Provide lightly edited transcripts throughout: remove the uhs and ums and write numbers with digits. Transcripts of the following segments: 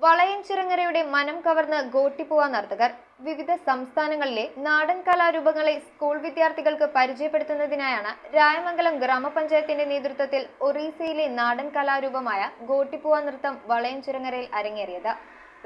വളയഞ്ചിറങ്ങരയുടെ മനം കവർന്ന് ഗോട്ടിപ്പൂവ നർത്തകർ. വിവിധ സംസ്ഥാനങ്ങളിലെ നാടൻ കലാരൂപങ്ങളെ സ്കൂൾ വിദ്യാർത്ഥികൾക്ക് പരിചയപ്പെടുത്തുന്നതിനായാണ് രായമംഗലം ഗ്രാമപഞ്ചായത്തിന്റെ നേതൃത്വത്തിൽ ഒറീസയിലെ നാടൻ കലാരൂപമായ ഗോട്ടിപ്പൂവ നൃത്തം വളയഞ്ചിറങ്ങരയിൽ അരങ്ങേറിയത്.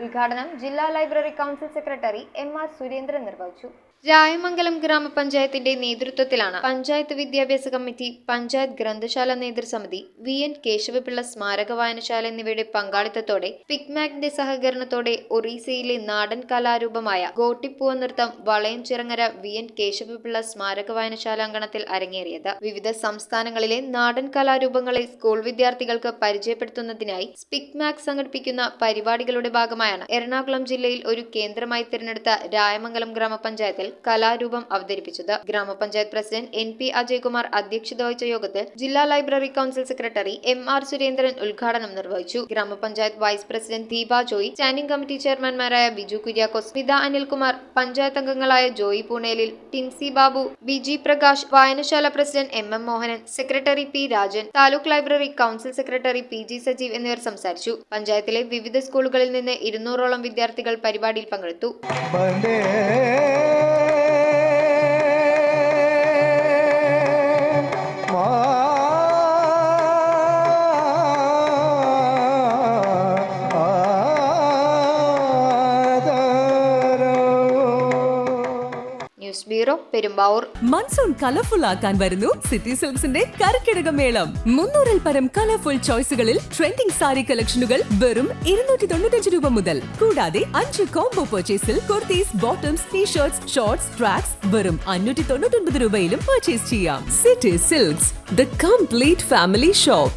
ഉദ്ഘാടനം ജില്ലാ library council secretary MR. Surendran നിർവഹിച്ചു. രായമംഗലം ഗ്രാമപഞ്ചായത്തിന്റെ നേതൃത്വത്തിലാണ് പഞ്ചായത്ത് വിദ്യാഭ്യാസ കമ്മിറ്റി, പഞ്ചായത്ത് ഗ്രന്ഥശാല നേതൃസമിതി, വി.എൻ. കേശവപിള്ള സ്മാരക വായനശാല എന്നിവയുടെ പങ്കാളിത്തത്തോടെ പിക്മാക്കിന്റെ സഹകരണത്തോടെ ഒറീസയിലെ നാടൻ കലാരൂപമായ ഗോട്ടിപ്പൂവ നൃത്തം വളയഞ്ചിറങ്ങര വി.എൻ. കേശവപിള്ള സ്മാരക വായനശാല അങ്കണത്തിൽ അരങ്ങേറിയത്. വിവിധ സംസ്ഥാനങ്ങളിലെ നാടൻ കലാരൂപങ്ങളെ സ്കൂൾ വിദ്യാർത്ഥികൾക്ക് പരിചയപ്പെടുത്തുന്നതിനായി പിക്മാക് സംഘടിപ്പിക്കുന്ന പരിപാടികളുടെ ഭാഗമായാണ് എറണാകുളം ജില്ലയിൽ ഒരു കേന്ദ്രമായി തിരഞ്ഞെടുത്ത രായമംഗലം ഗ്രാമപഞ്ചായത്തിൽ കലാരൂപം അവതരിപ്പിച്ചത്. ഗ്രാമപഞ്ചായത്ത് പ്രസിഡന്റ് N.P. അജയ്കുമാർ അധ്യക്ഷത വഹിച്ച യോഗത്തിൽ ജില്ലാ library council secretary MR. Surendran ഉദ്ഘാടനം നിർവഹിച്ചു. ഗ്രാമപഞ്ചായത്ത് vice president Deepa Joy, standing committee ചെയർമാൻമാരായ ബിജു കുര്യാക്കോസ്, സ്മിത അനിൽകുമാർ, പഞ്ചായത്ത് അംഗങ്ങളായ ജോയി പൂണേലിൽ, ടിൻസി ബാബു, ബി.ജി. പ്രകാശ്, വായനശാല president M.M. Mohanan, secretary P. Rajan, taluk library council secretary P.G. Sajeev എന്നിവർ സംസാരിച്ചു. പഞ്ചായത്തിലെ വിവിധ സ്കൂളുകളിൽ നിന്ന് 200ഓളം വിദ്യാർത്ഥികൾ പരിപാടിയിൽ പങ്കെടുത്തു. News bureau, Perumbavoor. Monsoon colourful ആക്കാൻ വരുന്നു സിറ്റി സിൽക്സിന്റെ കർക്കിടക മേളം. 300-ൽ പരം കളർഫുൾ ചോയ്സുകളിൽ ട്രെൻഡിംഗ് സാരി കളക്ഷനുകൾ വെറും 295 രൂപ മുതൽ. കൂടാതെ 5 കോംബോ പർച്ചേസിൽ kurtis, bottoms, t-shirts, shorts, tracks വെറും 599 രൂപയിലും പർച്ചേസ് ചെയ്യാം. City silks, the complete family shop.